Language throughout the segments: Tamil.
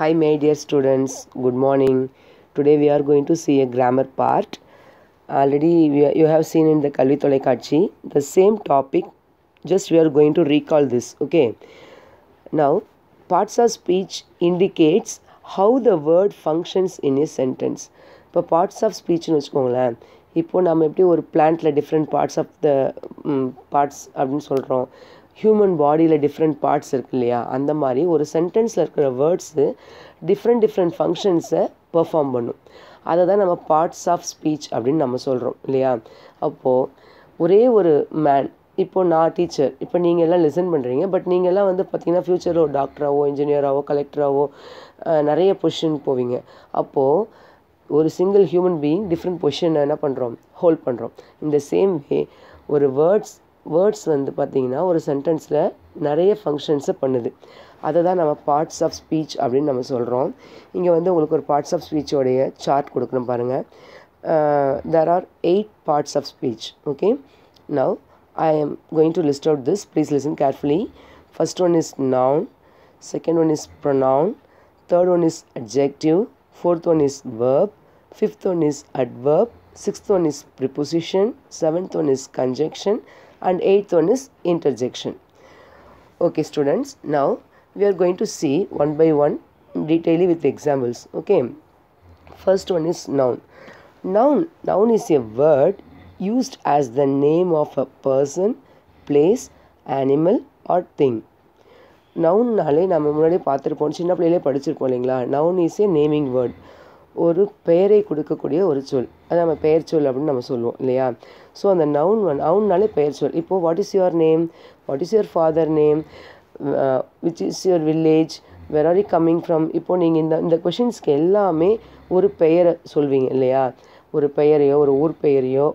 Hi my dear students, good morning. Today we are going to see a grammar part. Already you have seen in the Kalvi Tolekachi the same topic, just we are going to recall this. Okay, now parts of speech indicates how the word functions in a sentence. இப்போ parts of speechனு வச்சுக்கோங்களேன். இப்போ நம்ம எப்படி ஒரு பிளான்ட்டில் different parts of the parts அப்படின்னு சொல்கிறோம், ஹியூமன் பாடியில் டிஃப்ரெண்ட் பார்ட்ஸ் இருக்கு இல்லையா, அந்த மாதிரி ஒரு சென்டென்ஸில் இருக்கிற வேர்ட்ஸு டிஃப்ரெண்ட் ஃபங்க்ஷன்ஸை பெர்ஃபார்ம் பண்ணும். அதை தான் நம்ம பார்ட்ஸ் ஆஃப் ஸ்பீச் அப்படின்னு நம்ம சொல்கிறோம் இல்லையா. அப்போது ஒரே ஒரு மேன், இப்போது நான் டீச்சர், இப்போ நீங்கள் எல்லாம் லிசன் பண்ணுறீங்க, பட் நீங்கள் எல்லாம் வந்து பார்த்தீங்கன்னா ஃப்யூச்சரில் ஒரு டாக்டராகவோ இன்ஜினியராகவோ கலெக்டராகவோ நிறைய பொசிஷனுக்கு போவீங்க. அப்போது ஒரு சிங்கிள் ஹியூமன் பீயிங் டிஃப்ரெண்ட் பொசிஷனை என்ன பண்ணுறோம், ஹோல்ட் பண்ணுறோம். இந்த சேம் வே ஒரு வேர்ட்ஸ் வந்து பார்த்திங்கன்னா ஒரு சென்டென்ஸில் நிறைய ஃபங்க்ஷன்ஸை பண்ணுது. அதை தான் நம்ம பார்ட்ஸ் ஆஃப் ஸ்பீச் அப்படின்னு நம்ம சொல்கிறோம். இங்கே வந்து உங்களுக்கு ஒரு பார்ட்ஸ் ஆஃப் ஸ்பீச்சோடைய சார்ட் கொடுக்கணும் பாருங்கள். there are 8 parts of speech. Okay, now I am going to list out this. Please listen carefully. First one is noun, second one is pronoun, third one is adjective, fourth one is verb, fifth one is adverb, sixth one is preposition, seventh one is conjunction, and eighth one is interjection. Okay students, now we are going to see one by one detailedly with examples. Okay, first one is noun. Noun is a word used as the name of a person, place, animal or thing. நவுன்னாலே நம்ம முன்னாடி பார்த்துருப்போம், சின்ன பிள்ளையிலே படிச்சிருப்போம் இல்லைங்களா. Noun is a naming word, ஒரு பெயரை கொடுக்கக்கூடிய ஒரு சொல், அது நம்ம பெயர் சொல் அப்படின்னு நம்ம சொல்லுவோம் இல்லையா. ஸோ அந்த நவுன்னாலே பெயர் சொல். இப்போது what is your name, what is your father name, which is your village, where are you coming from. இப்போது நீங்கள் இந்த கொஷின்ஸ்க்கு எல்லாமே ஒரு பெயரை சொல்வீங்க இல்லையா. ஒரு பெயரையோ ஒரு ஊர் பெயரையோ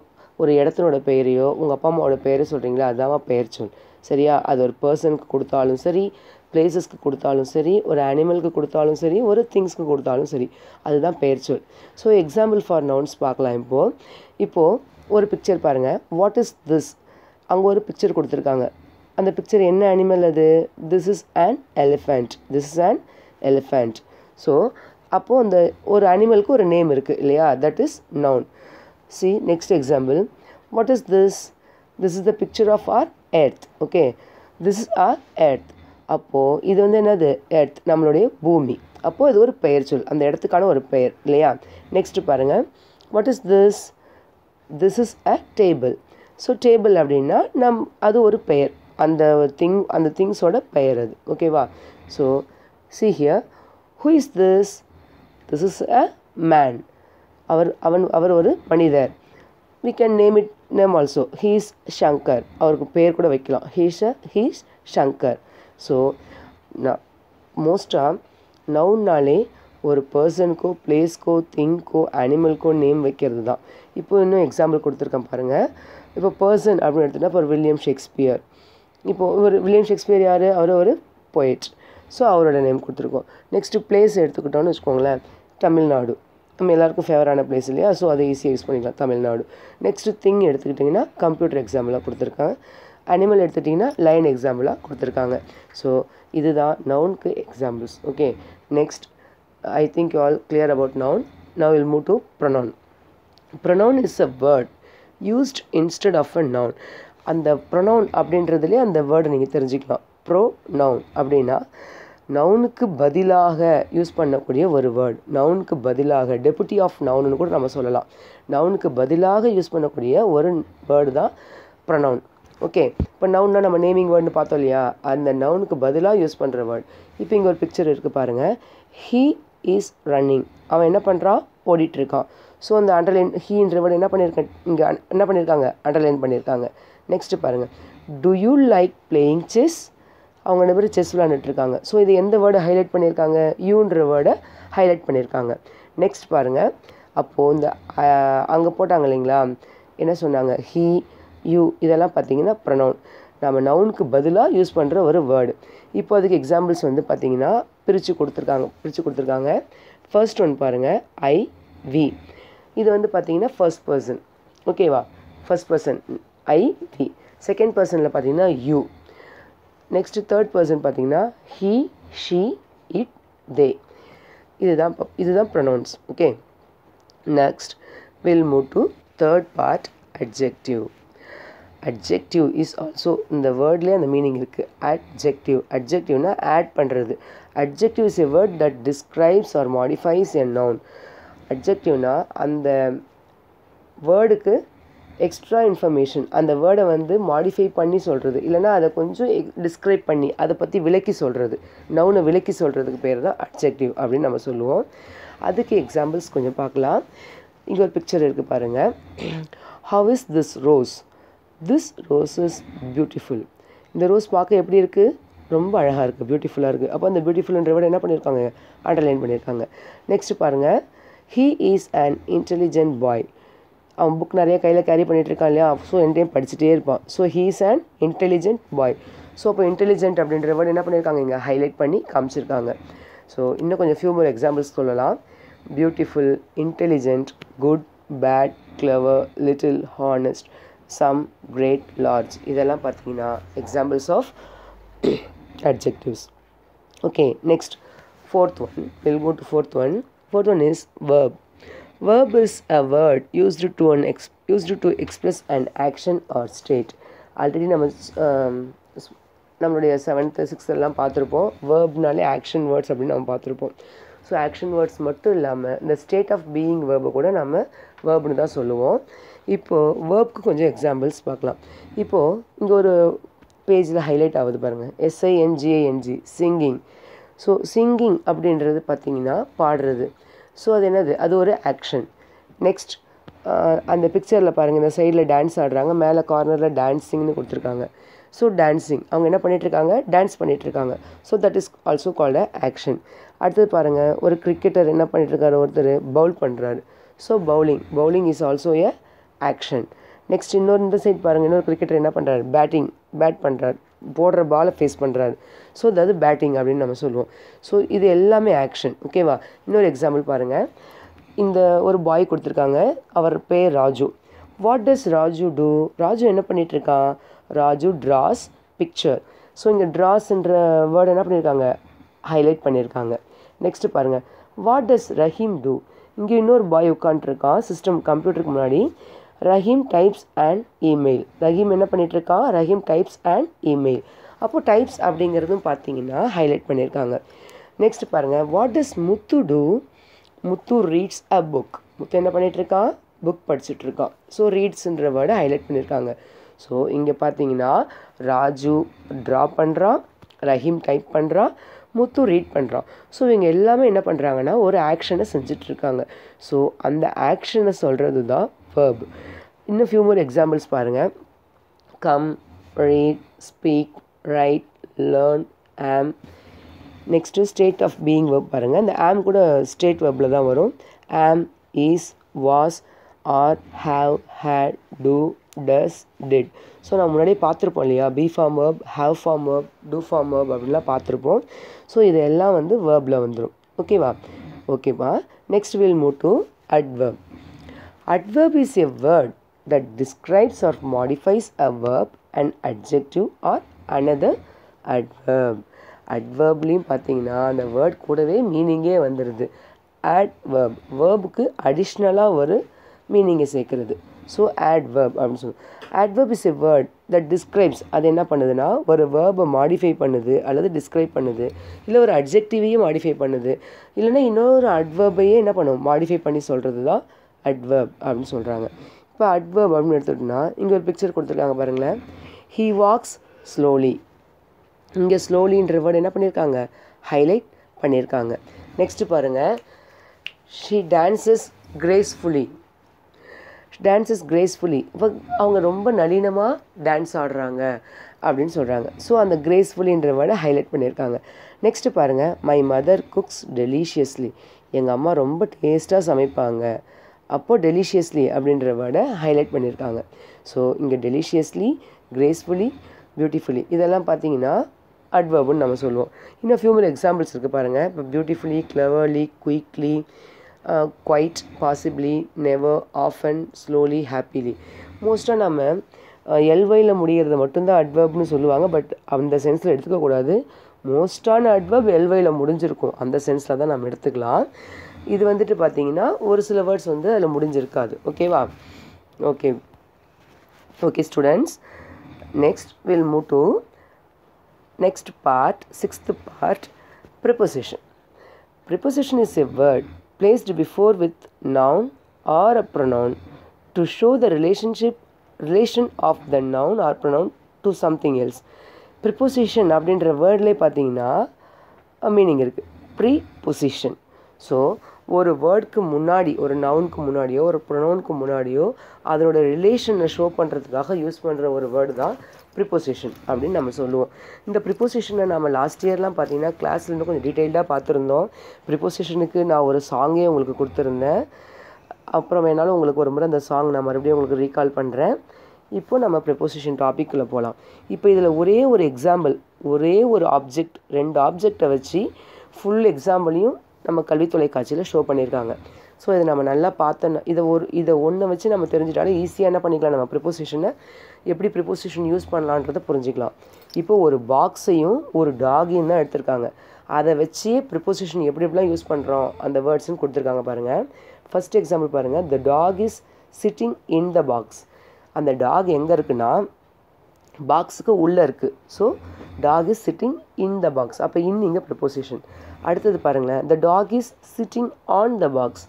ஒரு இடத்தினோட பெயரையோ உங்கள் அப்பா அம்மாவோட பெயரை சொல்கிறீங்களா, அதுதான் பெயர் சொல் சரியா. அது ஒரு பர்சனுக்கு கொடுத்தாலும் சரி, பிளேசஸ்க்கு கொடுத்தாலும் சரி, ஒரு அனிமலுக்கு கொடுத்தாலும் சரி, ஒரு திங்ஸ்க்கு கொடுத்தாலும் சரி, அதுதான் பெயர் சொல். ஸோ எக்ஸாம்பிள் ஃபார் நவுன்ஸ் பார்க்கலாம். இப்போது ஒரு பிக்சர் பாருங்கள். வாட் இஸ் திஸ், அங்கே ஒரு பிக்சர் கொடுத்துருக்காங்க. அந்த பிக்சர் என்ன அனிமல் அது, this is an elephant, this is an elephant. So அப்போது அந்த ஒரு அனிமலுக்கு ஒரு நேம் இருக்குது இல்லையா, that is noun. See next example. What is this? This is the picture of our earth. Okay, this is our earth. அப்போது இது வந்து என்னது, எர்த், நம்மளுடைய பூமி. அப்போது இது ஒரு பெயர் சொல், அந்த இடத்துக்கான ஒரு பெயர் இல்லையா. நெக்ஸ்ட் பாருங்கள். What is this, this is a table. So table அப்படின்னா அது ஒரு பெயர், அந்த திங்ஸோட பெயர் அது. ஓகேவா. So see here, who is this, this is a man. அவர் ஒரு மனிதர். we can name also. he is Shankar, அவருக்கு பேர் கூட வைக்கலாம். he is Shankar. ஸோ மோஸ்ட்டாக நவுன்னாலே ஒரு பர்சனுக்கோ பிளேஸ்க்கோ திங்க்கோ அனிமல்க்கோ நேம் வைக்கிறது தான். இப்போ இன்னும் எக்ஸாம்பிள் கொடுத்துருக்கேன் பாருங்கள். இப்போ பர்சன் அப்படின்னு எடுத்துகிட்டா இப்போ வில்லியம் ஷேக்ஸ்பியர். இப்போது வில்லியம் ஷேக்ஸ்பியர் யார், அவர் ஒரு போயட். ஸோ அவரோட நேம் கொடுத்துருக்கோம். நெக்ஸ்ட்டு பிளேஸ் எடுத்துக்கிட்டோன்னு வச்சுக்கோங்களேன், தமிழ்நாடு நம்ம எல்லாருக்கும் ஃபேவரான பிளேஸ் இல்லையா. ஸோ அதை ஈஸியாக யூஸ் பண்ணிக்கலாம், தமிழ்நாடு. நெக்ஸ்ட்டு திங் எடுத்துக்கிட்டிங்கன்னா கம்ப்யூட்டர் எக்ஸாம்பிளாக கொடுத்துருக்காங்க. அனிமல் எடுத்துக்கிட்டிங்கன்னா லைன் எக்ஸாம்பிளாக கொடுத்துருக்காங்க. ஸோ இதுதான் நவுனுக்கு examples. Okay, next I think you all clear about noun. Now will move to pronoun. Pronoun is a word used instead of a noun. அந்த ப்ரொனவுன் அப்படின்றதுலேயே அந்த வேர்டை நீங்கள் தெரிஞ்சுக்கலாம். ப்ரொனவுன் அப்படின்னா நவுனுக்கு பதிலாக யூஸ் பண்ணக்கூடிய ஒரு வேர்டு. நவுனுக்கு பதிலாக டெபுட்டி ஆஃப் நவுன்னு கூட நம்ம சொல்லலாம். நவுனுக்கு பதிலாக யூஸ் பண்ணக்கூடிய ஒரு வேர்டு தான் ப்ரொனவுன். ஓகே, இப்போ நவுன்னா நம்ம நேமிங் வேர்டுன்னு பார்த்தோம் இல்லையா, அந்த நவுனுக்கு பதிலாக யூஸ் பண்ணுற வேர்டு. இப்போ இங்கே ஒரு பிக்சர் இருக்குது பாருங்கள். ஹீ இஸ் ரன்னிங், அவன் என்ன பண்ணுறான், ஓடிட்டுருக்கான். ஸோ அந்த அண்டர்லைன் ஹீன்ற வேர்டு என்ன பண்ணியிருக்காங்க, அண்டர்லைன் பண்ணியிருக்காங்க. நெக்ஸ்ட்டு பாருங்கள். To you like playing chess, அவங்க ரெண்டு பேரும் செஸ் விளையாண்டுட்டுருக்காங்க. ஸோ இது எந்த வேர்டை ஹைலைட் பண்ணியிருக்காங்க, யூன்ற வேர்டை ஹைலைட் பண்ணியிருக்காங்க. நெக்ஸ்ட் பாருங்கள். அப்போது இந்த அங்கே போட்டாங்க இல்லைங்களா, என்ன சொன்னாங்க, ஹீ, யூ, இதெல்லாம் பார்த்தீங்கன்னா ப்ரொனவுன். நம்ம நவுனுக்கு பதிலாக யூஸ் பண்ணுற ஒரு வேர்டு. இப்போ அதுக்கு எக்ஸாம்பிள்ஸ் வந்து பார்த்தீங்கன்னா பிரித்து கொடுத்துருக்காங்க. ஃபர்ஸ்ட் ஒன் பாருங்கள், ஐ, வி. இது வந்து பார்த்தீங்கன்னா ஃபர்ஸ்ட் பர்சன். ஓகேவா, first person I, we. Second பர்சனில் பார்த்தீங்கன்னா யூ. நெக்ஸ்ட்டு தேர்ட் பர்சன் பார்த்தீங்கன்னா ஹீ, ஷீ, இட், தே. இதுதான் pronouns. Okay, next we'll move to third part, adjective. Adjective is also இந்த வேர்ட்லேயே அந்த மீனிங் இருக்குது. adjectiveனா ஆட் பண்ணுறது. adjective is a word that describes or modifies a noun. adjectiveனா அந்த வேர்டுக்கு எக்ஸ்ட்ரா இன்ஃபர்மேஷன், அந்த வேர்டை வந்து மாடிஃபை பண்ணி சொல்கிறது, இல்லைனா அதை கொஞ்சம் டிஸ்கிரைப் பண்ணி அதை பற்றி விளக்கி சொல்கிறது, நவுனை விளக்கி சொல்கிறதுக்கு பேர் தான் adjective அப்படின்னு நம்ம சொல்லுவோம். அதுக்கு எக்ஸாம்பிள்ஸ் கொஞ்சம் பார்க்கலாம். இங்கே ஒரு பிக்சர் இருக்குது பாருங்கள். how is this rose? this rose is beautiful. இந்த ரோஸ் பார்க்க எப்படி இருக்குது? ரொம்ப அழகாக இருக்குது, பியூட்டிஃபுல்லாக இருக்குது. அப்போ அந்த பியூட்டிஃபுல்ன்ற வேர்டு என்ன பண்ணியிருக்காங்க? அண்டர்லைன் பண்ணியிருக்காங்க. நெக்ஸ்ட் பாருங்கள், he is an intelligent boy. அவன் புக் நிறைய கையில் கேரி பண்ணிகிட்டு இருக்கான் இல்லையா, ஸோ என் டைம் படிச்சுட்டே இருப்பான். So he is an intelligent boy. So அப்போ இன்டெலிஜென்ட் அப்படின்ற வேர்டு என்ன பண்ணியிருக்காங்க? இங்கே ஹைலைட் பண்ணி காமிச்சிருக்காங்க. ஸோ இன்னும் கொஞ்சம் ஃபியூ மோர் எக்ஸாம்பிள்ஸ் சொல்லலாம். Beautiful, intelligent, good, bad, clever, little, honest, some, great, large, இதெல்லாம் பார்த்தீங்கன்னா examples of adjectives. Okay, next fourth one, we'll go to fourth one. Fourth one is verb. Verb is a word used to express an action or state. Already நம்மளுடைய 7th 6th எல்லாம் பார்த்துருப்போம். வேர்ப்னாலே ஆக்ஷன் வேர்ட்ஸ் அப்படின்னு நம்ம பார்த்துருப்போம். ஸோ ஆக்ஷன் வேர்ட்ஸ் மட்டும் இல்லாமல் இந்த ஸ்டேட் ஆஃப் பீயிங் வேர்பை கூட நம்ம வேர்ப்னு தான் சொல்லுவோம். இப்போது வேர்ப்க்கு கொஞ்சம் எக்ஸாம்பிள்ஸ் பார்க்கலாம். இப்போது இங்கே ஒரு பேஜில் ஹைலைட் ஆகுது பாருங்கள், SINGING, சிங்கிங். ஸோ சிங்கிங் அப்படின்றது பார்த்திங்கன்னா பாடுறது. ஸோ அது என்னது? அது ஒரு ஆக்ஷன். நெக்ஸ்ட் அந்த பிக்சரில் பாருங்கள், இந்த சைடில் டான்ஸ் ஆடுறாங்க, மேலே கார்னரில் டான்ஸிங்னு கொடுத்துருக்காங்க. ஸோ டான்ஸிங், அவங்க என்ன பண்ணிகிட்ருக்காங்க? டான்ஸ் பண்ணிகிட்ருக்காங்க. So that is also called a action. அடுத்தது பாருங்கள், ஒரு கிரிக்கெட்டர் என்ன பண்ணிகிட்ருக்காரு? ஒருத்தர் பவுல் பண்ணுறாரு. So bowling is also a action. Next இன்னொரு இந்த சைட் பாருங்கள், இன்னொரு கிரிக்கெட்டர் என்ன பண்ணுறாரு? பேட் பண்ணுறாரு, போடுற பாலை ஃபேஸ் பண்ணுறாரு. ஸோ அதாவது பேட்டிங் அப்படின்னு நம்ம சொல்லுவோம். ஸோ இது எல்லாமே ஆக்ஷன். ஓகேவா? இன்னொரு எக்ஸாம்பிள் பாருங்கள். இந்த ஒரு பாய் கொடுத்துருக்காங்க, அவர் பேர் Raju. What does Raju do? Raju என்ன பண்ணிகிட்ருக்கான்? Raju draws picture. ஸோ இங்கே ட்ராஸ்ன்ற வேர்டு என்ன பண்ணியிருக்காங்க? ஹைலைட் பண்ணியிருக்காங்க. நெக்ஸ்ட்டு பாருங்கள், வாட் டஸ் ரஹீம் டூ? இங்கே இன்னொரு பாய் உட்காண்ட்ருக்கான் கம்ப்யூட்டருக்கு முன்னாடி. Rahim types and email. Rahim என்ன பண்ணிகிட்ருக்கான்? Rahim types and email. அப்போது டைப்ஸ் அப்படிங்கிறதும் பார்த்தீங்கன்னா ஹைலைட் பண்ணியிருக்காங்க. நெக்ஸ்ட் பாருங்கள், what does Muthu do? Muthu reads a book. Muthu என்ன பண்ணிகிட்ருக்கான்? புக் படிச்சுட்ருக்கான். ஸோ ரீட்ஸுன்ற வேர்டை ஹைலைட் பண்ணியிருக்காங்க. ஸோ இங்கே பார்த்தீங்கன்னா ராஜு ட்ரா பண்ணுறான், ரஹீம் டைப் பண்ணுறான், முத்து ரீட் பண்ணுறான். ஸோ இவங்க எல்லாமே என்ன பண்ணுறாங்கன்னா ஒரு ஆக்ஷனை செஞ்சிட்ருக்காங்க. ஸோ அந்த ஆக்ஷனை சொல்கிறது தான் verb. இன்னும் ஃபியூ மோர் எக்ஸாம்பிள்ஸ் பாருங்கள். Come, read, speak, write, learn, am. Next state of being verb பாருங்கள். இந்த ஆம் கூட ஸ்டேட் வெர்பில் தான் வரும். Am, is, was, are, have, had, do, does, did. So நான் முன்னாடியே பார்த்துருப்போம் இல்லையா, be form verb, have form verb, do form verb அப்படின்லாம் பார்த்துருப்போம். ஸோ இதெல்லாம் வந்து வேர்பில் வந்துடும். ஓகேவா? Next will move to adverb. Adverb is a word that describes or modifies a verb, an adjective or another adverb. Adverbலையும் பார்த்தீங்கன்னா அந்த வேர்ட் கூடவே மீனிங்கே வந்துடுது. adverb, வேர்புக்கு அடிஷ்னலாக ஒரு மீனிங்கை சேர்க்குறது. ஸோ adverb அப்படின்னு சொல்லுவோம். adverb is a word that describes, அது என்ன பண்ணுதுன்னா ஒரு வேர்பை மாடிஃபை பண்ணுது அல்லது டிஸ்கிரைப் பண்ணுது, இல்லை ஒரு அட்ஜெக்டிவையும் மாடிஃபை பண்ணுது, இல்லைன்னா இன்னொரு அட்வர்பையே என்ன பண்ணும்? மாடிஃபை பண்ணி சொல்கிறது தான் adverb அப்படின்னு சொல்கிறாங்க. இப்போ adverb அப்படின்னு எடுத்துக்கிட்டோம்னா இங்கே ஒரு பிக்சர் கொடுத்துருக்காங்க பாருங்களேன். he walks slowly. இங்கே ஸ்லோலின்ற வேர்டு என்ன பண்ணியிருக்காங்க? ஹைலைட் பண்ணியிருக்காங்க. நெக்ஸ்ட்டு பாருங்கள், she dances gracefully. இப்போ அவங்க ரொம்ப நளினமாக டான்ஸ் ஆடுறாங்க அப்படின்னு சொல்கிறாங்க. ஸோ அந்த கிரேஸ்ஃபுல்லின்ற வேர்டை ஹைலைட் பண்ணியிருக்காங்க. நெக்ஸ்ட்டு பாருங்கள், மை மதர் குக்ஸ் டெலிஷியஸ்லி. எங்கள் அம்மா ரொம்ப டேஸ்ட்டாக சமைப்பாங்க. அப்போது டெலிஷியஸ்லி அப்படின்ற வேர்டை ஹைலைட் பண்ணியிருக்காங்க. ஸோ இங்கே டெலிஷியஸ்லி, கிரேஸ்ஃபுல்லி, பியூட்டிஃபுல்லி இதெல்லாம் பார்த்தீங்கன்னா அட்வர்ப்னு நம்ம சொல்லுவோம். இன்னும் ஃபியூ மோர் எக்ஸாம்பிள்ஸ் இருக்குது பாருங்கள். இப்போ beautifully, cleverly, quickly, quite, possibly, never, often, slowly, happily. மோஸ்ட்டாக நம்ம எல்வையில் முடிகிறத மட்டும்தான் அட்வர்ப்னு சொல்லுவாங்க. பட் அந்த சென்ஸில் எடுத்துக்கக்கூடாது. மோஸ்டான அட்வர்ப் எல்வையில் முடிஞ்சிருக்கும், அந்த சென்ஸில் தான் நம்ம எடுத்துக்கலாம். இது வந்துட்டு பார்த்தீங்கன்னா ஒரு சில வேர்ட்ஸ் வந்து அதில் முடிஞ்சிருக்காது. ஓகேவா? Okay okay students, next will move to next part, sixth part, preposition. Preposition is a word placed before with noun or a pronoun to show the relation of the noun or pronoun to something else. Preposition அப்படின்ற வேர்ட்லேயே பார்த்தீங்கன்னா மீனிங் இருக்குது, ப்ரீபொசிஷன். ஸோ ஒரு வேர்டுக்கு முன்னாடி, ஒரு நவுனுக்கு முன்னாடியோ ஒரு ப்ரொனவுனுக்கு முன்னாடியோ அதனோட ரிலேஷனை ஷோ பண்ணுறதுக்காக யூஸ் பண்ணுற ஒரு வேர்டு தான் ப்ரிப்போசிஷன் அப்படின்னு நம்ம சொல்லுவோம். இந்த ப்ரிப்போசிஷனை நம்ம லாஸ்ட் இயர்லாம் பார்த்தீங்கன்னா கிளாஸில் இன்னும் கொஞ்சம் டீட்டெயில்டாக பார்த்துருந்தோம். ப்ரிப்போசிஷனுக்கு நான் ஒரு சாங்கே உங்களுக்கு கொடுத்துருந்தேன். அப்புறம் வேணாலும் உங்களுக்கு ஒரு முறை அந்த சாங் நான் மறுபடியும் உங்களுக்கு ரீகால் பண்ணுறேன். இப்போது நம்ம ப்ரிப்போசிஷன் டாப்பிக்கில் போகலாம். இப்போ இதில் ஒரே ஒரு எக்ஸாம்பிள், ஒரே ஒரு ஆப்ஜெக்ட், 2 ஆப்ஜெக்டை வச்சு ஃபுல் எக்ஸாம்பிளையும் நம்ம கல்வி தொலைக்காட்சியில் ஷோ பண்ணியிருக்காங்க. ஸோ இதை நம்ம நல்லா பார்த்தோன்னா இதை ஒன்றை வச்சு நம்ம தெரிஞ்சிட்டாலே ஈஸியாக என்ன பண்ணிக்கலாம், நம்ம ப்ரிப்போசிஷனை எப்படி ப்ரிப்போசிஷன் யூஸ் பண்ணலான்றதை புரிஞ்சிக்கலாம். இப்போது ஒரு பாக்ஸையும் ஒரு டாகையும் தான் எடுத்திருக்காங்க. அதை வச்சே ப்ரிப்போசிஷன் எப்படி எப்படிலாம் யூஸ் பண்ணுறோம் அந்த வேர்ட்ஸ்ன்னு கொடுத்துருக்காங்க பாருங்கள். ஃபஸ்ட் எக்ஸாம்பிள் பாருங்கள், the dog is sitting in the box. அந்த டாக் எங்கே இருக்குன்னா பாக்ஸுக்கு உள்ளே இருக்குது. So dog is sitting in the box, அப்போ இங்கே ப்ரிப்போசிஷன். அடுத்தது பாருங்களேன், the dog is sitting on the box.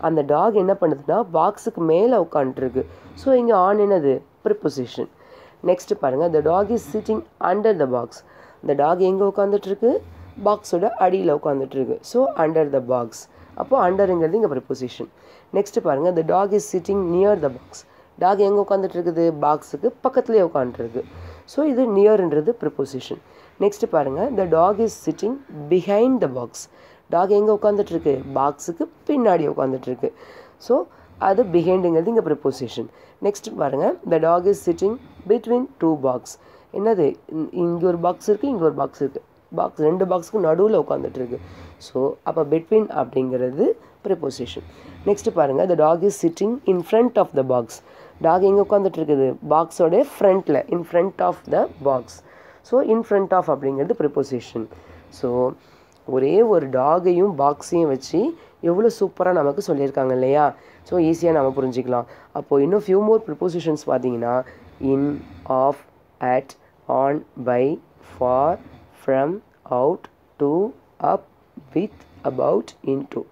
அந்த டாக் என்ன பண்ணுதுன்னா பாக்ஸுக்கு மேலே உட்காந்துருக்கு. ஸோ இங்கே ஆன் என்னது, ப்ரிப்போசிஷன். நெக்ஸ்ட் பாருங்கள், the dog is sitting under the box. அந்த டாக் எங்கே உட்காந்துட்ருக்கு, பாக்ஸோட அடியில் உட்காந்துட்ருக்கு. ஸோ அண்டர் த பாக்ஸ், அப்போது அண்டருங்கிறது இங்கே ப்ரிப்போசிஷன். நெக்ஸ்ட் பாருங்கள், the dog is sitting near the box. Dog எங்கே உட்காந்துட்ருக்குது, பாக்ஸுக்கு பக்கத்துலேயே உட்காந்துருக்கு. ஸோ இது நியர்ன்றது ப்ரிப்போசிஷன். நெக்ஸ்ட்டு பாருங்கள், the dog is sitting behind the box. Dog எங்கே உட்காந்துட்ருக்கு, பாக்ஸுக்கு பின்னாடி உட்காந்துட்ருக்கு. ஸோ அது பிஹைண்டுங்கிறது இங்கே ப்ரிப்போசிஷன். நெக்ஸ்ட் பாருங்கள், the dog is sitting between 2 box. என்னது, இங்கே ஒரு பாக்ஸ் இருக்குது, இங்கே ஒரு பாக்ஸ் இருக்குது, பாக்ஸ் 2 பாக்ஸுக்கு நடுவில் உட்காந்துட்ருக்கு. ஸோ அப்போ பிட்வீன் அப்படிங்கிறது ப்ரிப்போசிஷன். நெக்ஸ்ட் பாருங்கள், the dog is sitting in front of the box. Dog எங்கே உட்காந்துட்ருக்குது, பாக்ஸோடைய ஃப்ரண்ட்டில், in front of the box. So in front of அப்படிங்கிறது ப்ரிப்போசிஷன். ஸோ ஒரே ஒரு டாகையும் பாக்ஸையும் வச்சு எவ்வளோ சூப்பராக நமக்கு சொல்லியிருக்காங்க இல்லையா? ஸோ ஈஸியாக நம்ம புரிஞ்சிக்கலாம். அப்போது இன்னும் ஃபியூ மோர் ப்ரிப்போசிஷன்ஸ் பார்த்தீங்கன்னா in, of, at, on, by, for, from, out, to, up, with, about, into.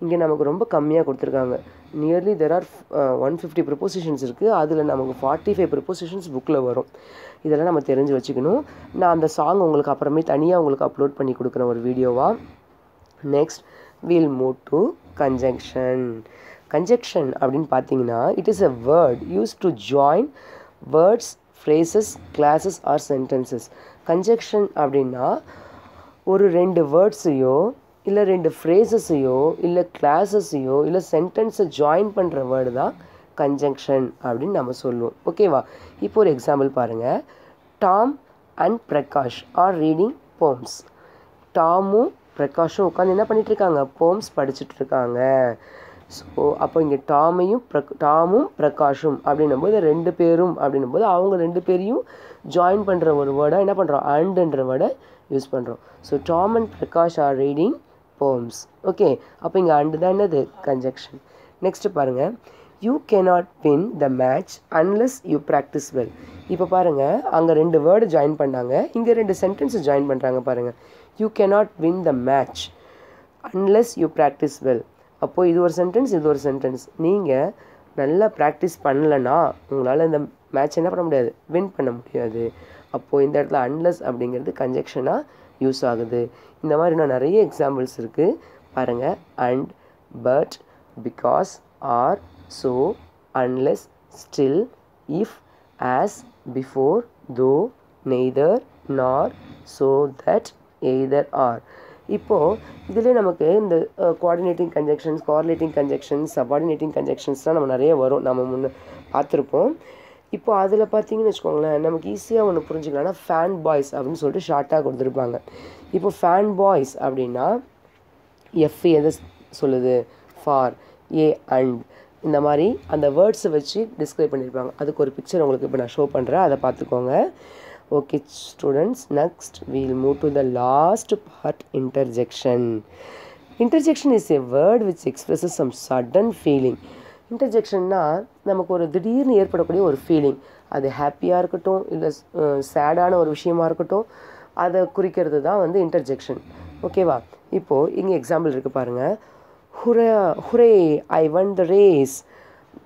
இங்கே நமக்கு ரொம்ப கம்மியாக கொடுத்துருக்காங்க. நியர்லி தெர் ஆர் 150 ப்ரிப்போசிஷன்ஸ் இருக்குது. அதில் நமக்கு 45 ப்ரிப்போசிஷன்ஸ் புக்கில் வரும். இதெல்லாம் நம்ம தெரிஞ்சு வச்சுக்கணும். நான் அந்த சாங் உங்களுக்கு அப்புறமே தனியாக உங்களுக்கு அப்லோட் பண்ணி கொடுக்குறேன் ஒரு வீடியோவாக. Next will move to conjunction. Conjunction அப்படின்னு பார்த்தீங்கன்னா it is a word use to join words, phrases, clauses or sentences. Conjunction அப்படின்னா ஒரு 2 வேர்ட்ஸையோ இல்லை 2 ஃப்ரேசஸையோ இல்லை கிளாஸஸையோ இல்லை சென்டென்ஸை ஜாயின் பண்ணுற வேர்டு தான் கன்ஜங்ஷன் அப்படின்னு நம்ம சொல்லுவோம். ஓகேவா? இப்போ ஒரு எக்ஸாம்பிள் பாருங்கள். Tom and Prakash are reading poems. டாமும் பிரகாஷும் உட்காந்து என்ன பண்ணிகிட்ருக்காங்க, போம்ஸ் படிச்சுட்ருக்காங்க. ஸோ அப்போ இங்கே டாமும் பிரகாஷும் அப்படின்னும் போது 2 பேரும் அப்படின்னும் போது அவங்க 2 பேரையும் ஜாயின் பண்ணுற ஒரு வேர்டாக என்ன பண்ணுறோம், அண்டுன்ற வேர்டை யூஸ் பண்ணுறோம். So Tom and Prakash are reading poems. Okay, அப்போ இங்கே அண்டு தான் என்னது, கன்ஜங்ஷன். நெக்ஸ்ட் பாருங்கள், you cannot win the match unless you practise well. இப்போ பாருங்கள், அங்கே 2 வேர்டு ஜாயின் பண்ணாங்க, இங்கே 2 சென்டென்ஸை ஜாயின் பண்ணுறாங்க பாருங்கள். You cannot win the match unless you practise well. அப்போது இது ஒரு சென்டென்ஸ், இது ஒரு சென்டென்ஸ். நீங்கள் நல்லா ப்ராக்டிஸ் பண்ணலைன்னா உங்களால் இந்த மேட்ச் என்ன பண்ண முடியாது, வின் பண்ண முடியாது. அப்போது இந்த இடத்துல அன்லெஸ் அப்படிங்கிறது கன்ஜங்ஷனாக யூஸ் ஆகுது. இந்த மாதிரி இன்னும் நிறைய எக்ஸாம்பிள்ஸ் இருக்குது பாருங்கள். And, but, because, or, so, unless, still, if, as, before, though, neither, nor, so that, either, or. இப்போது இதில் நமக்கு இந்த coordinating conjunctions, correlating conjunctions, subordinating கன்ஜங்ஷன்ஸ்லாம் நம்ம நிறைய வரும், நம்ம முன்னே பார்த்துருப்போம். இப்போ அதில் பார்த்தீங்கன்னு வச்சுக்கோங்களேன், நமக்கு ஈஸியாக ஒன்று புரிஞ்சுக்கலாம்னா ஃபேன் பாய்ஸ் அப்படின்னு சொல்லிட்டு ஷார்ட்டாக கொடுத்துருப்பாங்க. இப்போ ஃபேன் பாய்ஸ் அப்படின்னா எஃப் எதை சொல்லுது, ஃபார், ஏ அண்ட், இந்த மாதிரி அந்த வேர்ட்ஸை வச்சு டிஸ்கிரைப் பண்ணியிருப்பாங்க. அதுக்கு ஒரு பிக்சர் உங்களுக்கு இப்போ நான் ஷோ பண்ணுறேன், அதை பார்த்துக்கோங்க. Okay students, next we'll move to the last part, interjection. Interjection is a word which expresses some sudden feeling. இன்டர்ஜெக்ஷன்னா நமக்கு ஒரு திடீர்னு ஏற்படக்கூடிய ஒரு ஃபீலிங், அது ஹாப்பியாக இருக்கட்டும் இல்லை சேடான ஒரு விஷயமா இருக்கட்டும், அதை குறிக்கிறது தான் வந்து இன்டர்ஜெக்ஷன். ஓகேவா? இப்போது இங்கே எக்ஸாம்பிள் இருக்குது பாருங்கள். ஹுரே ஐ ஒன் த ரேஸ்,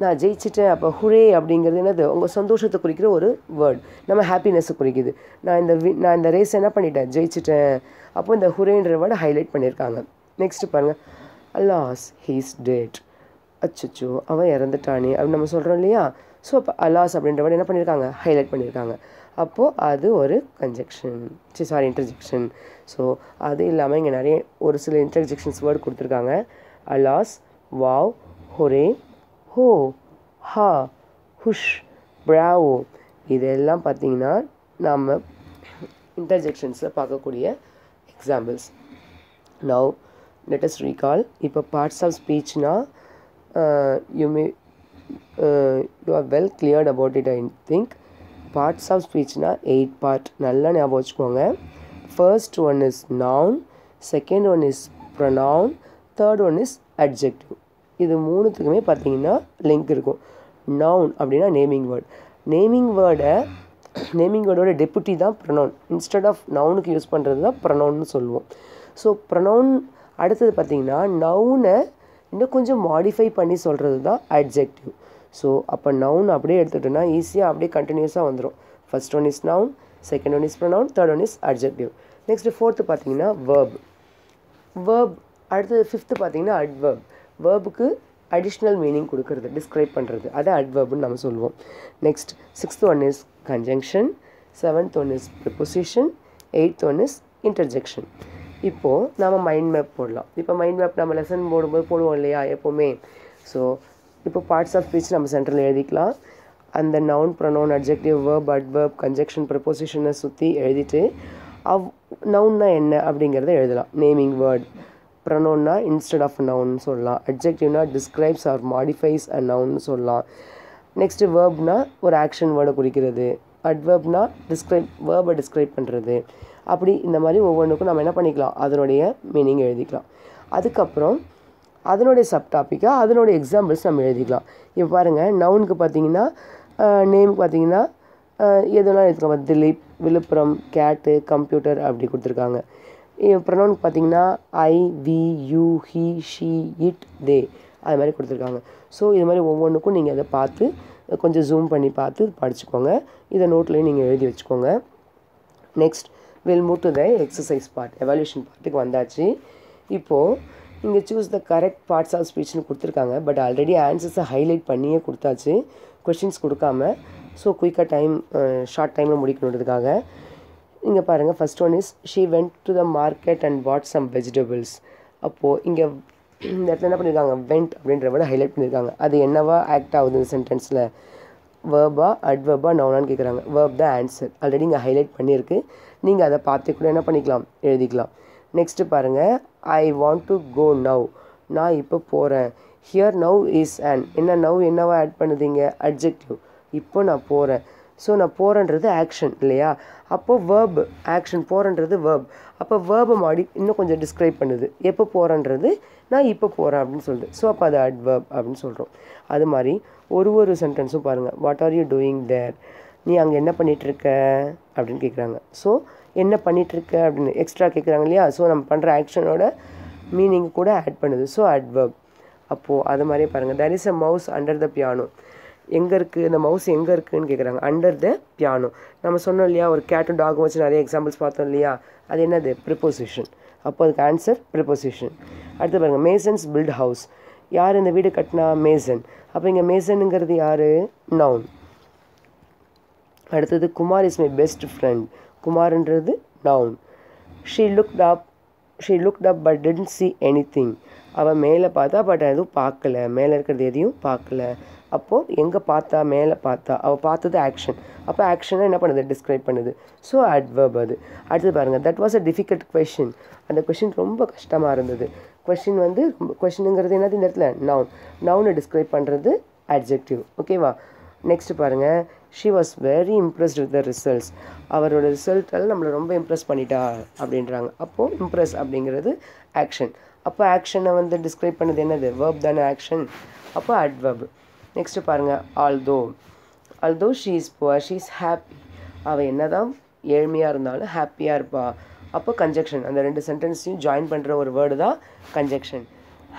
நான் ஜெயிச்சிட்டேன். அப்போ ஹுரே அப்படிங்கிறது என்னது? உங்கள் சந்தோஷத்தை குறிக்கிற ஒரு வேர்ட், நம்ம ஹாப்பினஸ்ஸை குறிக்குது. நான் இந்த ரேஸ் என்ன பண்ணிட்டேன், ஜெயிச்சிட்டேன். அப்போ இந்த ஹுரேன்ற வேர்டை ஹைலைட் பண்ணியிருக்காங்க. நெக்ஸ்ட்டு பாருங்கள், அலாஸ் ஹீஸ் டெட், அச்சோ அவன் இறந்துட்டானே அப்படின்னு நம்ம சொல்கிறோம் இல்லையா? ஸோ அப்போ அலாஸ் அப்படின்ற வேர்டு என்ன பண்ணியிருக்காங்க, ஹைலைட் பண்ணியிருக்காங்க. அப்போது அது ஒரு இன்டர்ஜெக்ஷன். ஸோ அது இல்லாமல் இங்கே நிறைய ஒரு சில இன்டர்ஜெக்ஷன்ஸ் வேர்டு கொடுத்துருக்காங்க. Alas, wow, hooray, ho, ha, hush, bravo, இதெல்லாம் பார்த்திங்கன்னா நம்ம இன்டர்ஜெக்ஷன்ஸில் பார்க்கக்கூடிய examples. Now let us recall. இப்போ பார்ட்ஸ் ஆஃப் ஸ்பீச்னா you are well cleared about it, I think. Parts of speech na 8 part, நல்லா ஞாபகம் வச்சுக்கோங்க. First one is noun, second one is pronoun, third one is adjective. இது மூணுத்துக்குமே பார்த்தீங்கன்னா லிங்க் இருக்கும். நவுன் அப்படின்னா நேமிங் வேர்ட். நேமிங் வேர்டோட டெப்புட்டி தான் ப்ரொனவுன். இன்ஸ்டெட் ஆஃப் நவுனுக்கு யூஸ் பண்ணுறது தான் ப்ரொனவுன்னு சொல்லுவோம். ஸோ ப்ரொனவுன் அடுத்தது பார்த்திங்கன்னா நவுனை இன்னும் கொஞ்சம் மாடிஃபை பண்ணி சொல்கிறது தான் அட்ஜெக்டிவ். ஸோ அப்போ நவுன் அப்படியே எடுத்துகிட்டோன்னா ஈஸியாக அப்படியே கண்டினியூஸாக வந்துடும். First one is noun, second one is pronoun, third one is adjective. Next fourth பார்த்தீங்கன்னா வேர்ப். அடுத்தது ஃபிஃப்த்து பார்த்தீங்கன்னா அட்வர்ப். வேர்புக்கு அடிஷ்னல் மீனிங் கொடுக்கறது, டிஸ்கிரைப் பண்ணுறது, அதை அட்வர்ப்னு நம்ம சொல்லுவோம். Next sixth one is conjunction, seventh one is preposition, eighth one is interjection. இப்போது நம்ம மைண்ட் மேப் போடலாம். இப்போ மைண்ட் மேப் நம்ம லெசன் போடும்போது போடுவோம் இல்லையா எப்போவுமே. ஸோ இப்போ பார்ட்ஸ் ஆஃப் ஸ்பீச் நம்ம சென்டரில் எழுதிக்கலாம். அந்த noun, pronoun, adjective, verb, adverb, conjunction, ப்ரிப்போசிஷனை சுற்றி எழுதிட்டு நவுன்னா என்ன அப்படிங்கிறத எழுதலாம். Naming word. ப்ரொனவுன்னா இன்ஸ்டெட் ஆஃப் நவுன்னு சொல்லலாம். அட்ஜெக்டிவ்னா டிஸ்கிரைப்ஸ் ஆர் மாடிஃபைஸ் அ நவுன்னு சொல்லலாம். நெக்ஸ்ட்டு வேர்ப்னா ஒரு ஆக்ஷன் வேர்டை குறிக்கிறது. அட்வர்ப்னா வேர்பை டிஸ்கிரைப் பண்ணுறது. அப்படி இந்த மாதிரி ஒவ்வொன்றுக்கும் நம்ம என்ன பண்ணிக்கலாம், அதனுடைய மீனிங் எழுதிக்கலாம். அதுக்கப்புறம் அதனுடைய சப்டாப்பிக்காக அதனுடைய எக்ஸாம்பிள்ஸ் நம்ம எழுதிக்கலாம். இப்போ பாருங்கள், நவுனுக்கு பார்த்தீங்கன்னா நேமுக்கு பார்த்தீங்கன்னா எதுனா எடுத்துக்கோங்க, திலீப், விழுப்புரம், கேட்டு, கம்ப்யூட்டர் அப்படி கொடுத்துருக்காங்க. ப்ரொனவுனுக்கு பார்த்தீங்கன்னா I, we, you, he, she, it, they அது மாதிரி கொடுத்துருக்காங்க. ஸோ இது மாதிரி ஒவ்வொன்றுக்கும் நீங்கள் அதை பார்த்து கொஞ்சம் ஜூம் பண்ணி பார்த்து படிச்சுக்கோங்க. இதை நோட்லேயும் நீங்கள் எழுதி வச்சுக்கோங்க. Next we'll move to the exercise part, evaluation பார்ட்டுக்கு வந்தாச்சு. இப்போது இங்கே choose the correct parts of ஸ்பீச்னு கொடுத்துருக்காங்க. பட் ஆல்ரெடி ஆன்சர்ஸை ஹைலைட் பண்ணியே கொடுத்தாச்சு, கொஷின்ஸ் கொடுக்காம. ஸோ குயிக்காக ஷார்ட் டைமில் முடிக்கணுன்றதுக்காக இங்கே பாருங்கள். First one is she went to the market and bought some vegetables. அப்போது இங்கே இந்த இடத்துல என்ன பண்ணியிருக்காங்க, வெண்ட் அப்படின்ற விட ஹைலைட் பண்ணியிருக்காங்க. அது என்னவா ஆக்ட் ஆகுது இந்த சென்டென்ஸில், வேர்பா அட்வர்பா நவுனான்னு கேட்குறாங்க. வேர்ப் தான் ஆன்சர், ஆல்ரெடி இங்கே ஹைலைட் பண்ணியிருக்கு. நீங்கள் அதை பார்த்து கூட என்ன பண்ணிக்கலாம், எழுதிக்கலாம். நெக்ஸ்ட்டு பாருங்கள், I want to go now, நான் இப்போ போகிறேன். ஹியர் நவ் இஸ் அண்ட், என்ன நவ் என்னவா ஆட் பண்ணுதுங்க, அட்ஜெக்டிவ். இப்போ நான் போகிறேன். ஸோ நான் போகிறேன்றது ஆக்ஷன் இல்லையா? அப்போது வேர்ப் ஆக்ஷன், போகிறேன்றது வேர்ப். அப்போ வேர்பை இன்னும் கொஞ்சம் டிஸ்கிரைப் பண்ணுது. எப்போ போகிறேன்றது நான் இப்போ போகிறேன் அப்படின்னு சொல்லுது. ஸோ அப்போ அது அட்வர்ப் அப்படின்னு சொல்கிறோம். அது மாதிரி ஒரு சென்டென்ஸும் பாருங்கள். வாட் ஆர் யூ டூயிங் தேர், நீ அங்கே என்ன பண்ணிகிட்ருக்க அப்படின்னு கேட்குறாங்க. ஸோ என்ன பண்ணிகிட்ருக்க அப்படின்னு எக்ஸ்ட்ரா கேட்குறாங்க இல்லையா? ஸோ நம்ம பண்ணுற ஆக்ஷனோட மீனிங் கூட ஆட் பண்ணுது. So adverb. அப்போது அது மாதிரியே பாருங்கள். There is a mouse under the piano, எங்கே இருக்குது இந்த மவுஸ், எங்கே இருக்குதுன்னு கேட்குறாங்க. Under the piano. நம்ம சொன்னோம் இல்லையா, ஒரு கேட்டும் டாகும் வச்சு நிறைய எக்ஸாம்பிள்ஸ் பார்த்தோம் இல்லையா, அது என்னது, ப்ரிப்போசிஷன். அப்போ அதுக்கு ஆன்சர் ப்ரிப்போசிஷன். அடுத்து பாருங்கள், மேசன்ஸ் பில்ட் ஹவுஸ், யார் இந்த வீடு கட்டினா, மேசன். அப்போ இங்கே மேசனுங்கிறது யார், நவுன். அடுத்தது Kumar is my best friend, குமார்ன்றது noun. She looked up but didn't see anything, அவள் மேலே பார்த்தா பட் எதுவும் பார்க்கல, மேலே இருக்கிறது எதையும் பார்க்கல. அப்போது எங்கே பார்த்தா, மேலே பார்த்தா, அவள் பார்த்தது ஆக்ஷன். அப்போ ஆக்ஷனை என்ன பண்ணுது, டிஸ்கிரைப் பண்ணுது. ஸோ அட்வர்ப் அது. அடுத்து பாருங்கள், that was a difficult question, அந்த கொஷின் ரொம்ப கஷ்டமாக இருந்தது. கொஷினுங்கிறது என்னது இந்த இடத்துல, நவுனை டிஸ்கிரைப் பண்ணுறது அட்ஜெக்டிவ். ஓகேவா? நெக்ஸ்ட் பாருங்கள், she was very impressed with the results. அவரோட ரிசல்ட்டால் நம்மளை ரொம்ப இம்ப்ரெஸ் பண்ணிட்டா அப்படின்றாங்க. அப்போது இம்ப்ரெஸ் அப்படிங்கிறது ஆக்ஷன். அப்போ ஆக்ஷனை வந்து டிஸ்கிரைப் பண்ணது என்னது? வேர்ப் தானே ஆக்ஷன். அப்போ அட்வர்ப். நெக்ஸ்ட்டு பாருங்கள், although she is poor she is happy. அவள் என்ன தான் ஏழ்மையாக இருந்தாலும் ஹாப்பியாக இருப்பா. அப்போ கன்ஜெக்ஷன், அந்த ரெண்டு சென்டென்ஸையும் ஜாயின் பண்ணுற ஒரு வேர்டு தான் conjunction.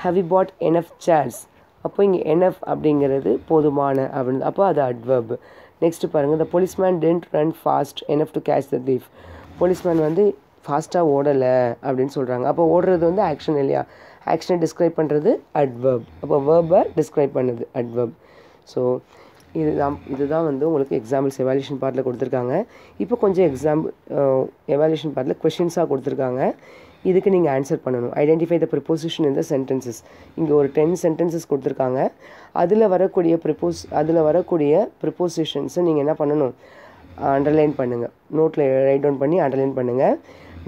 How you bought enough chairs. அப்போ இங்கே எனஃப் அப்படிங்கிறது போதுமான அப்படின்னு, அப்போ அது அட்வர்ப். நெக்ஸ்ட்டு பாருங்கள், the policeman didn't run fast enough to catch the thief. Policeman வந்து ஃபாஸ்ட்டாக ஓடலை அப்படின்னு சொல்கிறாங்க. அப்போ ஓடுறது வந்து ஆக்ஷன் இல்லையா? ஆக்ஷனை டிஸ்கிரைப் பண்ணுறது அட்வர்ப். அப்போ வேர்பை டிஸ்கிரைப் பண்ணுது அட்வர்ப். ஸோ இதுதான் வந்து உங்களுக்கு எக்ஸாம்பிள்ஸ் எவாலுவேஷன் பார்ட்டில் கொடுத்துருக்காங்க. இப்போ கொஞ்சம் எவாலுவேஷன் பார்ட்டில் கொஷின்ஸாக கொடுத்துருக்காங்க. இதுக்கு நீங்கள் ஆன்சர் பண்ணணும். Identify the preposition in the sentences. இங்கே ஒரு 10 சென்டென்சஸ் கொடுத்துருக்காங்க. அதில் வரக்கூடிய ப்ரிப்போசிஷன்ஸை நீங்கள் என்ன பண்ணணும்? அண்டர்லைன் பண்ணுங்கள். நோட்டில் ரைட் டவுன் பண்ணி அண்டர்லைன் பண்ணுங்கள்.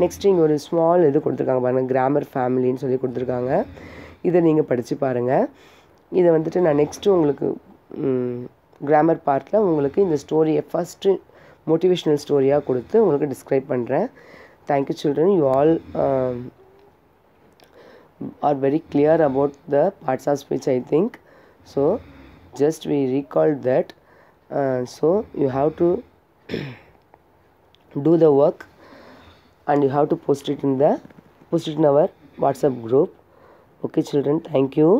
நெக்ஸ்ட் இங்கே ஒரு ஸ்மால் இது கொடுத்துருக்காங்க பாருங்கள், கிராமர் ஃபேமிலின்னு சொல்லி கொடுத்துருக்காங்க. இதை நீங்கள் படித்து பாருங்கள். இதை வந்துட்டு நான் நெக்ஸ்ட்டு உங்களுக்கு கிராமர் பார்ட்டில் உங்களுக்கு இந்த ஸ்டோரியை ஃபஸ்ட்டு மோட்டிவேஷ்னல் ஸ்டோரியாக கொடுத்து உங்களுக்கு டிஸ்கிரைப் பண்ணுறேன். Thank you children, you all are very clear about the parts of speech, I think. So just we recalled that. So you have to do the work and you have to post it in our WhatsApp group. Okay children, thank you.